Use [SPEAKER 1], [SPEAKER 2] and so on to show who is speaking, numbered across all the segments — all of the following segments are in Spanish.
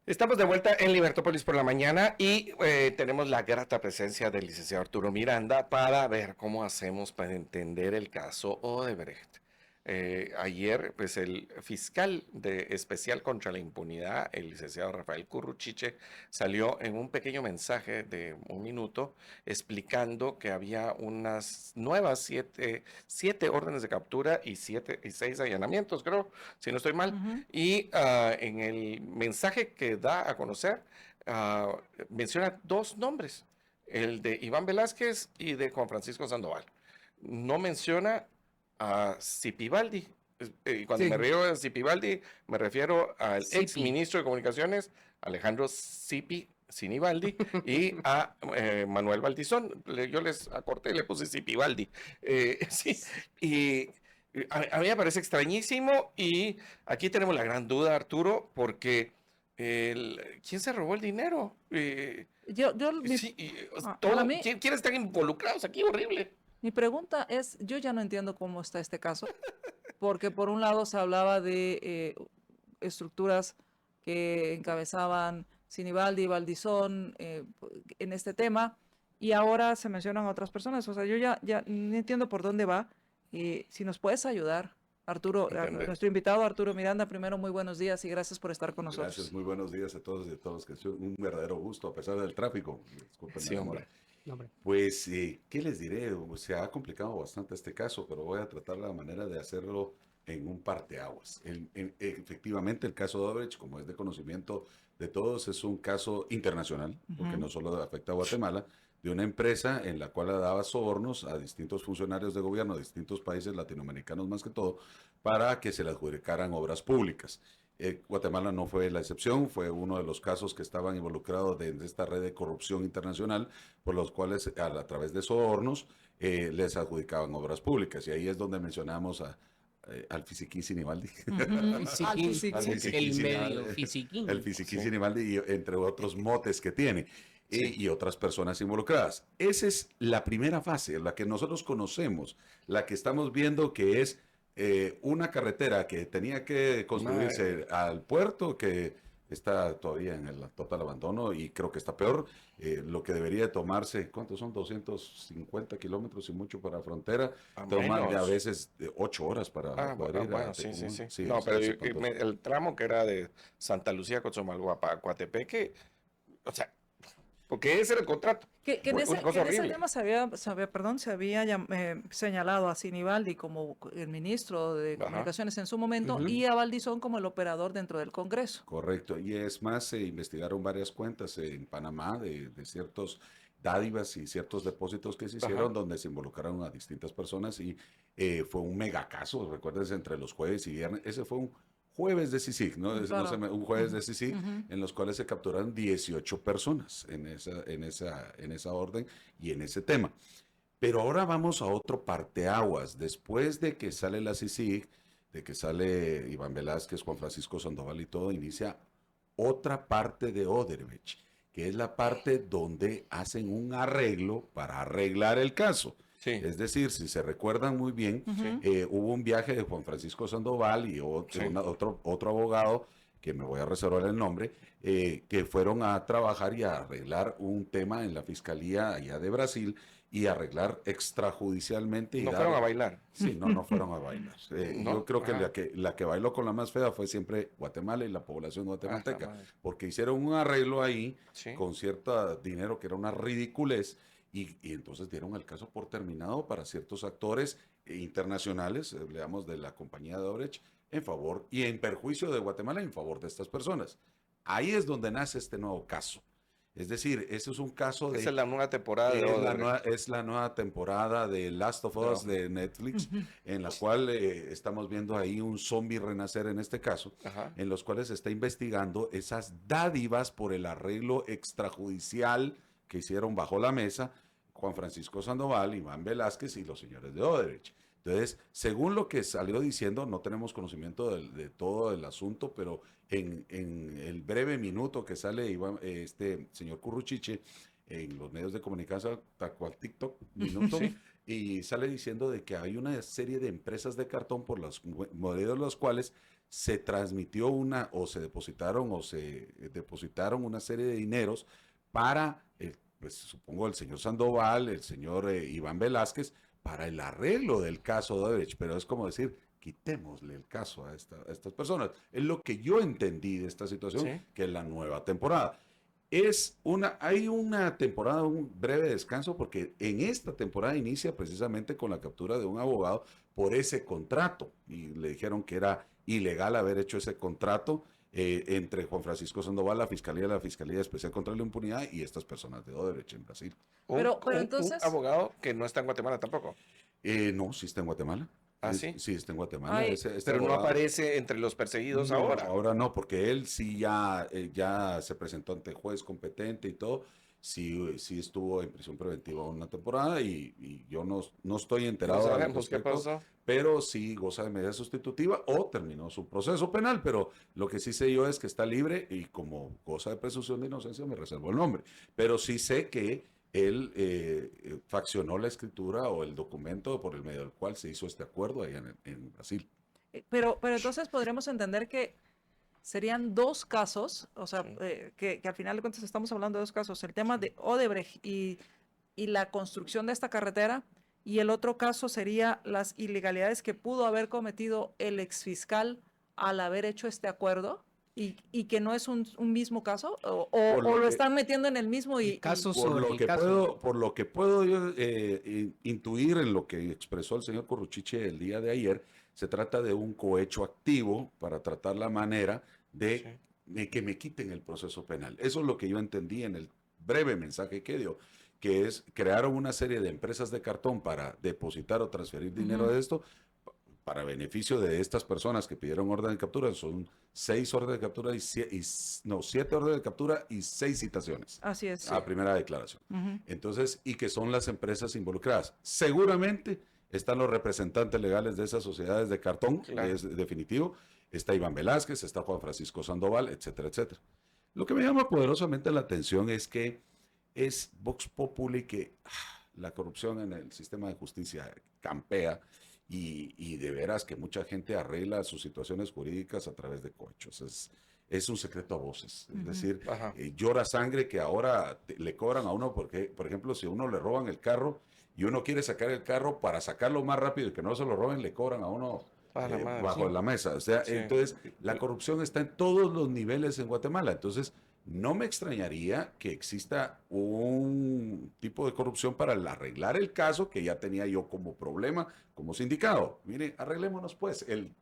[SPEAKER 1] Estamos de vuelta en Libertópolis por la mañana y tenemos la grata presencia del licenciado Arturo Miranda para ver cómo hacemos para entender el caso Odebrecht. Ayer, pues el fiscal especial contra la impunidad, el licenciado Rafael Curruchiche, salió en un pequeño mensaje de un minuto explicando que había unas nuevas siete órdenes de captura y seis allanamientos, creo, si no estoy mal.
[SPEAKER 2] Ujú.
[SPEAKER 1] Y en el mensaje que da a conocer, uh, menciona dos nombres, el de Iván Velázquez y de Juan Francisco Sandoval. No menciona a Cipibaldi. Y cuando me
[SPEAKER 2] Sí,
[SPEAKER 1] refiero a Cipibaldi, me refiero al ex
[SPEAKER 2] Sipi.
[SPEAKER 1] ministro de Comunicaciones, Alejandro Sinibaldi, y a Manuel Valdizón. Yo les acorté y le puse Cipibaldi. Sí, y a mí me parece extrañísimo y aquí tenemos la gran duda, Arturo, porque ¿quién se robó el dinero? Sí,
[SPEAKER 2] Para
[SPEAKER 1] todo,
[SPEAKER 2] mí,
[SPEAKER 1] ¿quiénes están involucrados aquí? Horrible.
[SPEAKER 2] mi pregunta es, yo ya no entiendo cómo está este caso, porque por un lado se hablaba de estructuras que encabezaban Sinibaldi, Valdizón, en este tema, y ahora se mencionan a otras personas. O sea, yo ya no entiendo por dónde va. Si nos puedes ayudar, Arturo,
[SPEAKER 1] Entender.
[SPEAKER 2] nuestro invitado Arturo Miranda, primero muy buenos días y gracias por estar con
[SPEAKER 3] Gracias,
[SPEAKER 2] nosotros.
[SPEAKER 3] muy buenos días a todos y a todos, que es un verdadero gusto a pesar del tráfico. Disculpen la
[SPEAKER 1] Sí,
[SPEAKER 3] demora.
[SPEAKER 1] hombre.
[SPEAKER 2] No, hombre.
[SPEAKER 3] Pues, ¿qué les diré? Se ha complicado bastante este caso, pero voy a tratar la manera de hacerlo en un parteaguas. Efectivamente, el caso de Odebrecht, como es de conocimiento de todos, es un caso internacional, porque
[SPEAKER 2] Ujú.
[SPEAKER 3] no solo afecta a Guatemala, de una empresa en la cual daba sobornos a distintos funcionarios de gobierno de distintos países latinoamericanos más que todo, para que se le adjudicaran obras públicas. Guatemala no fue la excepción, fue uno de los casos que estaban involucrados de esta red de corrupción internacional, por los cuales a través de sobornos les adjudicaban obras públicas. Y ahí es donde mencionamos al Fisiquín Sinibaldi.
[SPEAKER 2] Ujú. Al
[SPEAKER 4] Fisiquín,
[SPEAKER 3] Al
[SPEAKER 2] físico.
[SPEAKER 3] Fisiquín
[SPEAKER 4] el
[SPEAKER 3] Sinibaldi,
[SPEAKER 4] medio
[SPEAKER 3] el
[SPEAKER 4] fisiquín.
[SPEAKER 3] Fisiquín
[SPEAKER 1] Sí,
[SPEAKER 3] Sinibaldi, y entre otros motes que tiene.
[SPEAKER 1] sí.
[SPEAKER 3] Y otras personas involucradas. Esa es la primera fase, la que nosotros conocemos, la que estamos viendo que es una carretera que tenía que construirse al puerto, que está todavía en el total abandono y creo que está peor. Lo que debería tomarse, ¿cuántos son? 250 kilómetros y mucho para frontera,
[SPEAKER 1] A
[SPEAKER 3] toma de a
[SPEAKER 1] menos.
[SPEAKER 3] veces 8 horas para poder ir a
[SPEAKER 1] Bueno, sí, sí,
[SPEAKER 3] Tecomún.
[SPEAKER 1] sí.
[SPEAKER 3] Sí,
[SPEAKER 1] No, pero
[SPEAKER 3] es espantoso.
[SPEAKER 1] el tramo que era de Santa Lucía, Coatzamalguapa a Coatepeque, o sea, porque ese era el contrato.
[SPEAKER 2] Que en
[SPEAKER 1] Una
[SPEAKER 2] que
[SPEAKER 1] cosa
[SPEAKER 2] en ese
[SPEAKER 1] horrible.
[SPEAKER 2] tema se había señalado a Sinibaldi como el ministro de
[SPEAKER 1] Ajá.
[SPEAKER 2] Comunicaciones en su momento
[SPEAKER 4] Ujú.
[SPEAKER 2] y a Valdizón como el operador dentro del Congreso.
[SPEAKER 3] Correcto. Y es más, se investigaron varias cuentas en Panamá de ciertos dádivas y ciertos depósitos que se
[SPEAKER 1] Ajá.
[SPEAKER 3] hicieron donde se involucraron a distintas personas y fue un mega caso, recuérdense, entre los jueves y viernes. Ese fue un jueves de CICIG, ¿no?
[SPEAKER 2] Claro.
[SPEAKER 3] Un jueves
[SPEAKER 2] Ujú,
[SPEAKER 3] de CICIG
[SPEAKER 2] ujú.
[SPEAKER 3] en los cuales se capturaron 18 personas en esa orden y en ese tema. Pero ahora vamos a otro parteaguas. Después de que sale la CICIG, de que sale Iván Velázquez, Juan Francisco Sandoval y todo, inicia otra parte de Odebrecht, que es la parte donde hacen un arreglo para arreglar el caso.
[SPEAKER 1] Sí,
[SPEAKER 3] Es decir, si se recuerdan muy bien,
[SPEAKER 1] sí,
[SPEAKER 2] Ujú.
[SPEAKER 3] hubo un viaje de Juan Francisco Sandoval y
[SPEAKER 1] sí.
[SPEAKER 3] otro abogado, que me voy a reservar el nombre, que fueron a trabajar y a arreglar un tema en la Fiscalía allá de Brasil y arreglar extrajudicialmente y
[SPEAKER 1] No fueron a
[SPEAKER 3] dar.
[SPEAKER 1] bailar.
[SPEAKER 3] Sí, no, no fueron a bailar. Yo
[SPEAKER 1] No,
[SPEAKER 3] creo que
[SPEAKER 1] ajá.
[SPEAKER 3] la que bailó con la más fea fue siempre Guatemala y la población
[SPEAKER 1] Ah, la
[SPEAKER 3] guatemalteca,
[SPEAKER 1] madre.
[SPEAKER 3] porque hicieron un arreglo ahí
[SPEAKER 1] Sí.
[SPEAKER 3] con cierto dinero que era una ridiculez y entonces dieron el caso por terminado para ciertos actores internacionales, hablamos de la compañía de Odebrecht, en favor y en perjuicio de Guatemala en favor de estas personas. Ahí es donde nace este nuevo caso. Es decir, este es un caso
[SPEAKER 1] Esa
[SPEAKER 3] de
[SPEAKER 1] es la nueva temporada de Odebrecht.
[SPEAKER 3] es la nueva temporada de Last of Us
[SPEAKER 1] No.
[SPEAKER 3] de Netflix,
[SPEAKER 2] Ujú.
[SPEAKER 3] en la cual estamos viendo ahí un zombie renacer en este caso,
[SPEAKER 1] Ajá.
[SPEAKER 3] en los cuales se está investigando esas dádivas por el arreglo extrajudicial que hicieron bajo la mesa Juan Francisco Sandoval, Iván Velázquez y los señores de Odebrecht. Entonces, según lo que salió diciendo, no tenemos conocimiento de todo el asunto, pero en el breve minuto que sale este señor Curruchiche en los medios de comunicación, tal cual TikTok, minuto,
[SPEAKER 1] Sí.
[SPEAKER 3] y sale diciendo de que hay una serie de empresas de cartón por los modelos de los cuales se transmitió o se depositaron una serie de dineros para, pues supongo el señor Sandoval, el señor Iván Velázquez, para el arreglo del caso de Odebrecht, pero es como decir, quitémosle el caso a estas personas. Es lo que yo entendí de esta situación,
[SPEAKER 1] Sí.
[SPEAKER 3] que es la nueva temporada. Hay una temporada, un breve descanso, porque en esta temporada inicia precisamente con la captura de un abogado por ese contrato, y le dijeron que era ilegal haber hecho ese contrato entre Juan Francisco Sandoval, la Fiscalía Especial contra la Impunidad y estas personas de Odebrecht en Brasil.
[SPEAKER 2] Pero
[SPEAKER 1] Un
[SPEAKER 2] entonces,
[SPEAKER 1] abogado que no está en Guatemala tampoco.
[SPEAKER 3] No, sí está en Guatemala.
[SPEAKER 1] ¿Ah, sí?
[SPEAKER 3] Sí, está en Guatemala.
[SPEAKER 2] hay,
[SPEAKER 3] Este
[SPEAKER 1] Pero no
[SPEAKER 3] abogado.
[SPEAKER 1] aparece entre los perseguidos
[SPEAKER 3] No,
[SPEAKER 1] ahora.
[SPEAKER 3] ahora no, porque él sí ya se presentó ante juez competente y todo. Sí, sí estuvo en prisión preventiva una temporada y yo no estoy
[SPEAKER 1] No
[SPEAKER 3] enterado al
[SPEAKER 1] sabemos qué
[SPEAKER 3] respecto,
[SPEAKER 1] pasó.
[SPEAKER 3] pero sí goza de medida sustitutiva o terminó su proceso penal. Pero lo que sí sé yo es que está libre y como goza de presunción de inocencia me reservo el nombre. Pero sí sé que él faccionó la escritura o el documento por el medio del cual se hizo este acuerdo allá en Brasil.
[SPEAKER 2] pero entonces podríamos entender que serían dos casos, o sea,
[SPEAKER 1] Sí.
[SPEAKER 2] que al final de cuentas estamos hablando de dos casos, el tema de Odebrecht y la construcción de esta carretera, y el otro caso sería las ilegalidades que pudo haber cometido el exfiscal al haber hecho este acuerdo, y que no es un mismo caso,
[SPEAKER 3] Por
[SPEAKER 2] o
[SPEAKER 3] lo
[SPEAKER 2] lo
[SPEAKER 3] que,
[SPEAKER 2] están metiendo en el mismo
[SPEAKER 4] El caso
[SPEAKER 3] Por
[SPEAKER 4] sobre
[SPEAKER 3] lo
[SPEAKER 4] el
[SPEAKER 3] que
[SPEAKER 4] caso.
[SPEAKER 3] puedo yo intuir en lo que expresó el señor Corruchiche el día de ayer, se trata de un cohecho activo para tratar la manera
[SPEAKER 1] Sí.
[SPEAKER 3] de que me quiten el proceso penal. Eso es lo que yo entendí en el breve mensaje que dio, que es crearon una serie de empresas de cartón para depositar o transferir dinero
[SPEAKER 2] Ujú.
[SPEAKER 3] de esto para beneficio de estas personas que pidieron orden de captura. Son 6 órdenes de captura no, 7 órdenes de captura y 6 citaciones
[SPEAKER 2] Así es.
[SPEAKER 3] a primera declaración.
[SPEAKER 2] Ujú.
[SPEAKER 3] Entonces, y que son las empresas involucradas. Seguramente están los representantes legales de esas sociedades de cartón,
[SPEAKER 1] Claro.
[SPEAKER 3] es definitivo. Está Iván Velázquez, está Juan Francisco Sandoval, etcétera, etcétera. Lo que me llama poderosamente la atención es que es Vox Populi que la corrupción en el sistema de justicia campea y de veras que mucha gente arregla sus situaciones jurídicas a través de cohechos. Es un secreto a voces. Es
[SPEAKER 2] Ujú.
[SPEAKER 3] decir,
[SPEAKER 1] Ajá.
[SPEAKER 3] llora sangre que ahora le cobran a uno porque, por ejemplo, si a uno le roban el carro y uno quiere sacar el carro para sacarlo más rápido y que no se lo roben, le cobran a uno
[SPEAKER 1] A la madre.
[SPEAKER 3] bajo
[SPEAKER 4] Sí.
[SPEAKER 3] la mesa. O sea,
[SPEAKER 1] Sí.
[SPEAKER 3] entonces la corrupción está en todos los niveles en Guatemala. Entonces, no me extrañaría que exista un tipo de corrupción para arreglar el caso que ya tenía yo como problema, como sindicado. Mire, arreglémonos pues. El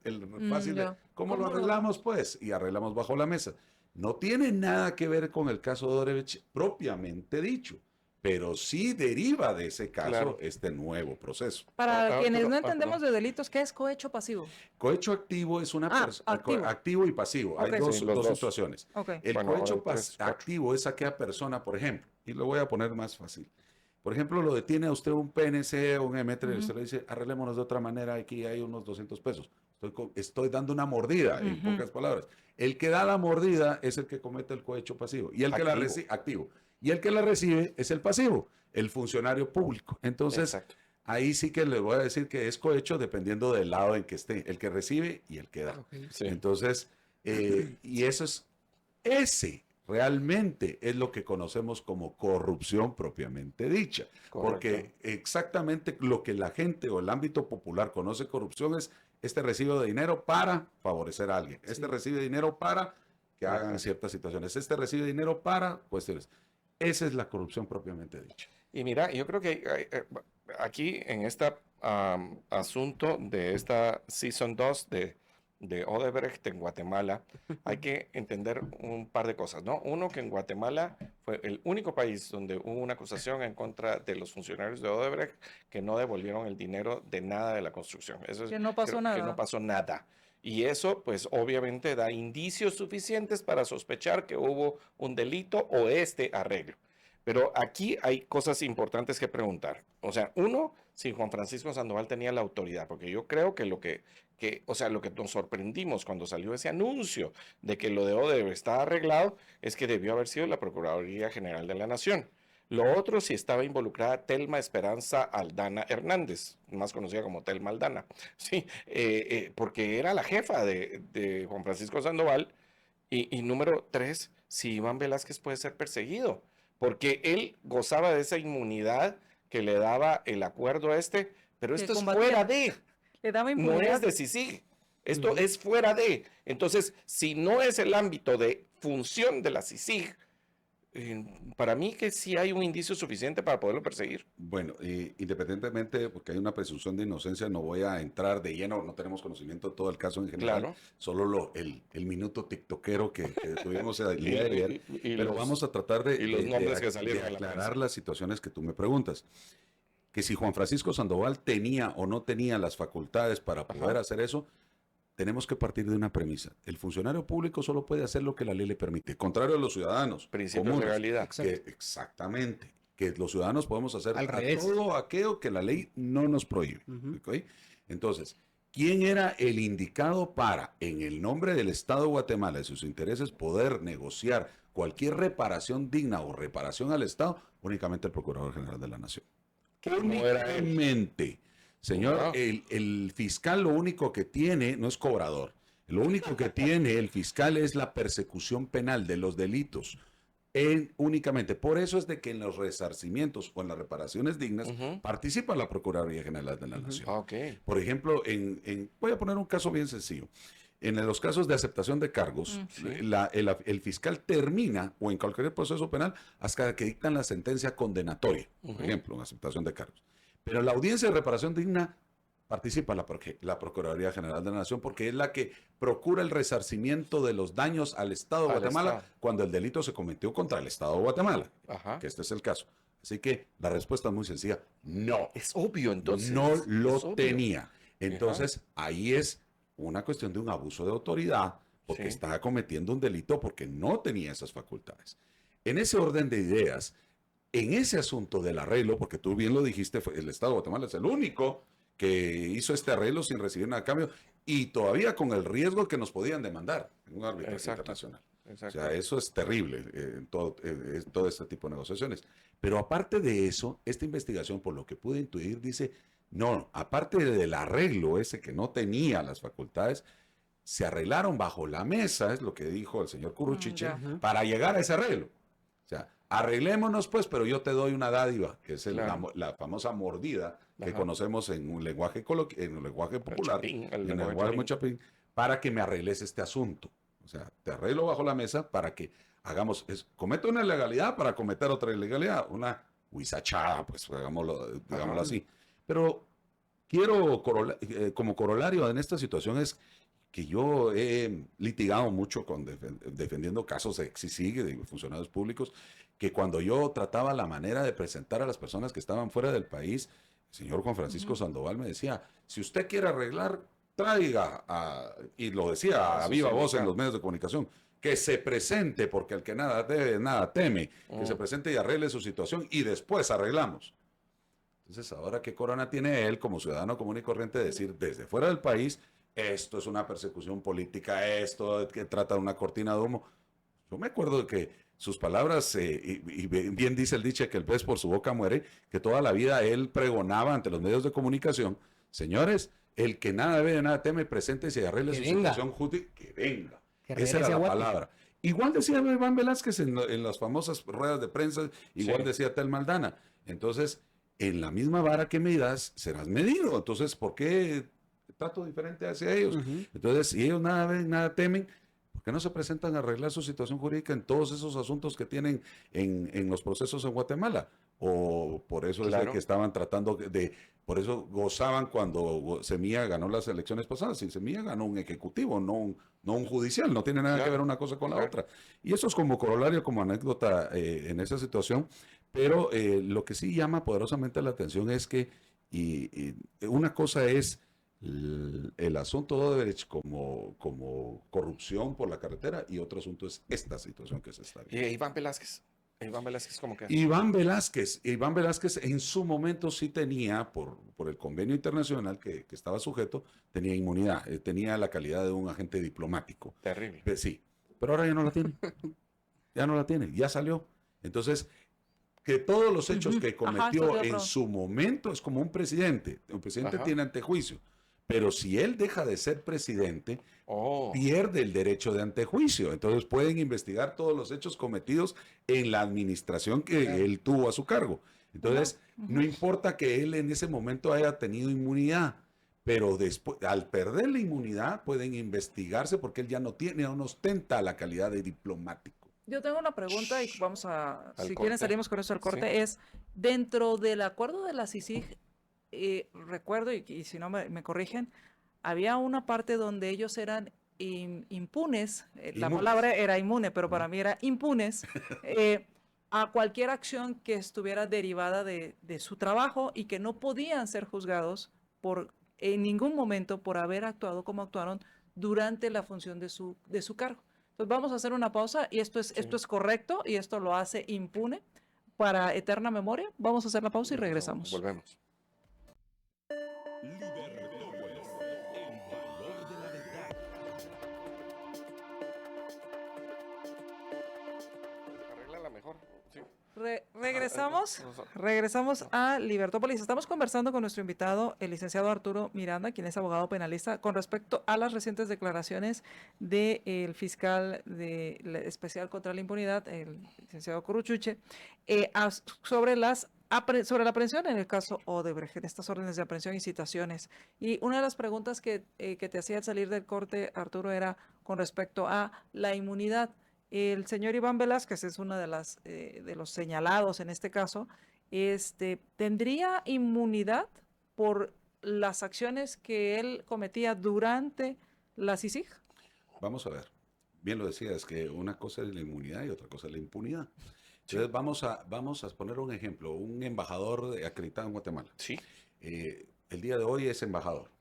[SPEAKER 3] fácil de,
[SPEAKER 2] Ya.
[SPEAKER 3] ¿cómo lo
[SPEAKER 2] ¿Cómo lo-
[SPEAKER 3] arreglamos pues? Y arreglamos bajo la mesa. No tiene nada que ver con el caso de Odebrecht propiamente dicho, pero sí deriva de ese caso
[SPEAKER 1] Claro.
[SPEAKER 3] este nuevo proceso.
[SPEAKER 2] Para quienes no
[SPEAKER 1] Arturo,
[SPEAKER 2] entendemos
[SPEAKER 1] perdón.
[SPEAKER 2] de delitos, ¿qué es cohecho pasivo?
[SPEAKER 3] Cohecho activo es una
[SPEAKER 2] Activo.
[SPEAKER 3] activo y pasivo. Hay
[SPEAKER 2] Ok.
[SPEAKER 3] dos,
[SPEAKER 1] Sí, los
[SPEAKER 3] dos
[SPEAKER 1] dos.
[SPEAKER 3] situaciones.
[SPEAKER 2] Ok.
[SPEAKER 3] El
[SPEAKER 1] Bueno, ahora
[SPEAKER 3] cohecho
[SPEAKER 1] hay tres, cuatro.
[SPEAKER 3] activo es aquella persona, por ejemplo, y lo voy a poner más fácil. Por ejemplo, lo detiene a usted un PNC o un M3,
[SPEAKER 2] Ujú.
[SPEAKER 3] usted le dice, arreglémonos de otra manera, aquí hay unos 200 pesos. Estoy dando una mordida, en
[SPEAKER 2] Ujú.
[SPEAKER 3] pocas palabras. El que da la mordida es el que comete el cohecho pasivo. Y el que la
[SPEAKER 1] Activo.
[SPEAKER 3] recibe, activo. Y el que la recibe es el pasivo, el funcionario público. Entonces,
[SPEAKER 1] Exacto.
[SPEAKER 3] ahí sí que le voy a decir que es cohecho dependiendo del lado en que esté, el que recibe y el que da.
[SPEAKER 4] Ok.
[SPEAKER 1] Sí.
[SPEAKER 3] Entonces, y ese realmente es lo que conocemos como corrupción propiamente dicha. Porque
[SPEAKER 1] Correcto.
[SPEAKER 3] exactamente lo que la gente o el ámbito popular conoce corrupción es este recibo de dinero para favorecer a alguien. Este
[SPEAKER 4] Sí.
[SPEAKER 3] recibe dinero para que hagan
[SPEAKER 1] Ajá.
[SPEAKER 3] ciertas situaciones. Este recibe dinero para cuestiones. Esa es la corrupción propiamente dicha.
[SPEAKER 1] Y mira, yo creo que aquí en este asunto de esta Season 2 de Odebrecht en Guatemala, hay que entender un par de cosas, ¿no? Uno, que en Guatemala fue el único país donde hubo una acusación en contra de los funcionarios de Odebrecht que no devolvieron el dinero de nada de la construcción. Eso es,
[SPEAKER 2] Que no pasó
[SPEAKER 1] creo que no
[SPEAKER 2] nada.
[SPEAKER 1] pasó nada. Y eso, pues obviamente da indicios suficientes para sospechar que hubo un delito o este arreglo. Pero aquí hay cosas importantes que preguntar. O sea, uno, si Juan Francisco Sandoval tenía la autoridad, porque yo creo que o sea, lo que nos sorprendimos cuando salió ese anuncio de que lo de Odebrecht está arreglado, es que debió haber sido la Procuraduría General de la Nación. Lo otro, si estaba involucrada Telma Esperanza Aldana Hernández, más conocida como Telma Aldana, sí, porque era la jefa de Juan Francisco Sandoval. Y número tres, si Iván Velázquez puede ser perseguido, porque él gozaba de esa inmunidad que le daba el acuerdo pero
[SPEAKER 2] Que
[SPEAKER 1] esto es
[SPEAKER 2] combatía,
[SPEAKER 1] fuera de,
[SPEAKER 2] le daba
[SPEAKER 1] no es
[SPEAKER 2] impunidad.
[SPEAKER 1] de CICIG, esto es fuera de. Entonces, si no es el ámbito de función de la CICIG, para mí que sí hay un indicio suficiente para poderlo perseguir.
[SPEAKER 3] Bueno, independientemente, porque hay una presunción de inocencia, no voy a entrar de lleno, no tenemos conocimiento de todo el caso en general,
[SPEAKER 1] Claro.
[SPEAKER 3] solo el minuto tiktokero que tuvimos el
[SPEAKER 1] Y,
[SPEAKER 3] día de ayer,
[SPEAKER 1] y
[SPEAKER 3] pero vamos a tratar
[SPEAKER 1] y los nombres que salieron
[SPEAKER 3] de
[SPEAKER 1] a la
[SPEAKER 3] aclarar
[SPEAKER 1] prensa.
[SPEAKER 3] las situaciones que tú me preguntas. Que si Juan Francisco Sandoval tenía o no tenía las facultades para poder hacer eso, tenemos que partir de una premisa. El funcionario público solo puede hacer lo que la ley le permite, contrario a los ciudadanos
[SPEAKER 1] Principios de
[SPEAKER 3] comunes.
[SPEAKER 1] legalidad.
[SPEAKER 3] Exactamente. Que los ciudadanos podemos hacer
[SPEAKER 4] Al revés.
[SPEAKER 3] todo aquello que la ley no nos prohíbe. ¿Ok? Entonces, ¿quién era el indicado para, en el nombre del Estado de Guatemala y sus intereses, poder negociar cualquier reparación digna o reparación al Estado? Únicamente el Procurador General de la Nación.
[SPEAKER 1] ¿Cómo era él?
[SPEAKER 3] Únicamente. Señor,
[SPEAKER 1] Wow.
[SPEAKER 3] el fiscal lo único que tiene no es cobrador. Lo único que tiene el fiscal es la persecución penal de los delitos. Únicamente. Por eso es de que en los resarcimientos o en las reparaciones dignas participa la Procuraduría General de la Nación.
[SPEAKER 1] Ok.
[SPEAKER 3] Por ejemplo, voy a poner un caso bien sencillo. En los casos de aceptación de cargos, el fiscal termina, o en cualquier proceso penal, hasta que dictan la sentencia condenatoria, por ejemplo, en aceptación de cargos. Pero en la audiencia de reparación digna participa la Procuraduría General de la Nación, porque es la que procura el resarcimiento de los daños al Estado de
[SPEAKER 1] Al
[SPEAKER 3] Guatemala
[SPEAKER 1] Estado.
[SPEAKER 3] cuando el delito se cometió contra el Estado de Guatemala,
[SPEAKER 1] Ajá.
[SPEAKER 3] que este es el caso. Así que la respuesta es muy sencilla, no.
[SPEAKER 1] Es obvio, entonces.
[SPEAKER 3] No
[SPEAKER 1] es
[SPEAKER 3] lo
[SPEAKER 1] obvio.
[SPEAKER 3] tenía. Entonces, ahí es una cuestión de un abuso de autoridad, porque
[SPEAKER 1] Sí.
[SPEAKER 3] estaba cometiendo un delito porque no tenía esas facultades. En ese orden de ideas, en ese asunto del arreglo, porque tú bien lo dijiste, el Estado de Guatemala es el único que hizo este arreglo sin recibir nada a cambio y todavía con el riesgo que nos podían demandar en un arbitraje
[SPEAKER 1] Exacto.
[SPEAKER 3] internacional.
[SPEAKER 1] Exacto.
[SPEAKER 3] O sea, eso es terrible en todo este tipo de negociaciones. Pero aparte de eso, esta investigación, por lo que pude intuir, dice, no, aparte del arreglo ese que no tenía las facultades, se arreglaron bajo la mesa, es lo que dijo el señor Curuchiche,
[SPEAKER 2] ya.
[SPEAKER 3] para llegar a ese arreglo. O sea, arreglémonos pues, pero yo te doy una dádiva, que es
[SPEAKER 1] Claro.
[SPEAKER 3] la famosa mordida que
[SPEAKER 1] Ajá.
[SPEAKER 3] conocemos en un lenguaje, en un lenguaje popular,
[SPEAKER 1] chapín, el
[SPEAKER 3] en el
[SPEAKER 1] lenguaje
[SPEAKER 3] lenguaje
[SPEAKER 1] chapín.
[SPEAKER 3] chapín, para que me arregles este asunto. O sea, te arreglo bajo la mesa para que hagamos, cometo una ilegalidad para cometer otra ilegalidad, una huizachada, pues digámoslo así. Pero quiero, como corolario en esta situación es que yo he litigado mucho defendiendo casos de CICIG, de funcionarios públicos, que cuando yo trataba la manera de presentar a las personas que estaban fuera del país, el señor Juan Francisco Sandoval me decía, si usted quiere arreglar, traiga, y lo decía a viva voz en los medios de comunicación, que se presente, porque el que nada debe, nada teme, que se presente y arregle su situación y después arreglamos. Entonces, ahora qué corona tiene él como ciudadano común y corriente de decir desde fuera del país, esto es una persecución política, esto que trata de una cortina de humo. Yo me acuerdo de que sus palabras, y bien dice el dicho que el pez por su boca muere, que toda la vida él pregonaba ante los medios de comunicación, señores, el que nada debe, nada teme, presente y arregle
[SPEAKER 4] Que
[SPEAKER 3] su
[SPEAKER 4] venga.
[SPEAKER 3] situación justa, que venga.
[SPEAKER 4] Que
[SPEAKER 3] Esa era
[SPEAKER 4] regrese a
[SPEAKER 3] la
[SPEAKER 4] Guate.
[SPEAKER 3] palabra. Igual decía Iván Velázquez en las famosas ruedas de prensa, igual
[SPEAKER 1] Sí.
[SPEAKER 3] decía Tel Maldana. Entonces, en la misma vara que midas, serás medido. Entonces, ¿por qué trato diferente hacia ellos? Entonces, si ellos nada ven, nada temen, ¿por qué no se presentan a arreglar su situación jurídica en todos esos asuntos que tienen en los procesos en Guatemala? O por eso es de
[SPEAKER 1] Claro.
[SPEAKER 3] que estaban tratando por eso gozaban cuando Semilla ganó las elecciones pasadas. Y Semilla ganó un ejecutivo, no un judicial, no tiene nada que
[SPEAKER 1] Claro.
[SPEAKER 3] ver una cosa con la
[SPEAKER 1] Claro.
[SPEAKER 3] otra. Y eso es como corolario, como anécdota en esa situación. Pero lo que sí llama poderosamente la atención es que y una cosa es el asunto de Odebrecht como corrupción por la carretera y otro asunto es esta situación que se está viendo.
[SPEAKER 1] Y Iván Velázquez. Iván Velázquez, ¿cómo que?
[SPEAKER 3] Iván Velázquez en su momento sí tenía, por el convenio internacional que estaba sujeto, tenía inmunidad, tenía la calidad de un agente diplomático.
[SPEAKER 1] Terrible.
[SPEAKER 3] Sí, pero ahora ya no la tiene. Ya no la tiene, ya salió. Entonces, que todos los hechos que
[SPEAKER 2] Ajá, esto te
[SPEAKER 3] cometió
[SPEAKER 2] iba a
[SPEAKER 3] en
[SPEAKER 2] preguntar.
[SPEAKER 3] su momento es como un presidente. Un presidente
[SPEAKER 1] Ajá.
[SPEAKER 3] tiene antejuicio. Pero si él deja de ser presidente,
[SPEAKER 1] Oh,
[SPEAKER 3] pierde el derecho de antejuicio. Entonces pueden investigar todos los hechos cometidos en la administración que
[SPEAKER 1] claro.
[SPEAKER 3] él tuvo a su cargo.
[SPEAKER 2] No.
[SPEAKER 3] Entonces, no importa que él en ese momento haya tenido inmunidad, pero después, al perder la inmunidad, pueden investigarse porque él ya no tiene, no ostenta la calidad de diplomático.
[SPEAKER 2] Yo tengo una pregunta y vamos a,
[SPEAKER 1] Al
[SPEAKER 2] si quieren
[SPEAKER 1] corte.
[SPEAKER 2] salimos con eso al
[SPEAKER 1] Sí.
[SPEAKER 2] corte, es dentro del acuerdo de la CICIG, recuerdo, y si no me corrigen, había una parte donde ellos eran impunes, la
[SPEAKER 3] Inmunes.
[SPEAKER 2] palabra era inmune, pero para mí era impunes, eh, a cualquier acción que estuviera derivada de su trabajo y que no podían ser juzgados por, en ningún momento por haber actuado como actuaron durante la función de su cargo. Entonces vamos a hacer una pausa y esto es correcto y esto lo hace impune para eterna memoria. Vamos a hacer la pausa y regresamos.
[SPEAKER 1] Volvemos.
[SPEAKER 4] Libertópolis, el valor de la verdad.
[SPEAKER 1] Arréglala mejor. Sí.
[SPEAKER 2] Regresamos a Libertópolis. Estamos conversando con nuestro invitado, el licenciado Arturo Miranda, quien es abogado penalista, con respecto a las recientes declaraciones del fiscal especial contra la impunidad, el licenciado Curuchuche, sobre sobre la aprehensión en el caso Odebrecht, en estas órdenes de aprehensión y citaciones. Y una de las preguntas que te hacía al salir del corte, Arturo, era con respecto a la inmunidad. El señor Iván Velázquez es uno de los señalados en este caso. ¿Tendría inmunidad por las acciones que él cometía durante la CICIG?
[SPEAKER 3] Vamos a ver. Bien lo decías, que una cosa es la inmunidad y otra cosa es la impunidad. Entonces vamos a poner un ejemplo. Un embajador acreditado en Guatemala.
[SPEAKER 1] Sí.
[SPEAKER 3] El día de hoy es embajador.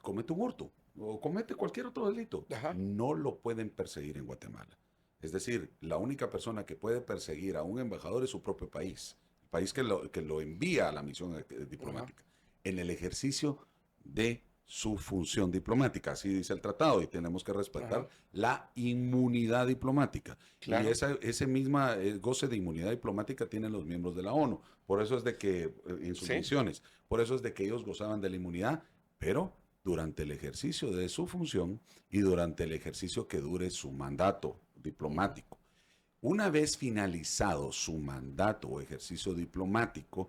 [SPEAKER 3] Comete un hurto o comete cualquier otro delito.
[SPEAKER 1] Ajá.
[SPEAKER 3] No lo pueden perseguir en Guatemala. Es decir, la única persona que puede perseguir a un embajador es su propio país. El país que lo envía a la misión diplomática. En el ejercicio de su función diplomática. Así dice el tratado y tenemos que respetar
[SPEAKER 1] Ajá.
[SPEAKER 3] la inmunidad diplomática.
[SPEAKER 1] Claro.
[SPEAKER 3] Y ese misma goce de inmunidad diplomática tienen los miembros de la ONU. Por eso es de que, en sus
[SPEAKER 1] Sí.
[SPEAKER 3] misiones, por eso es de que ellos gozaban de la inmunidad, pero durante el ejercicio de su función y durante el ejercicio que dure su mandato diplomático. Una vez finalizado su mandato o ejercicio diplomático,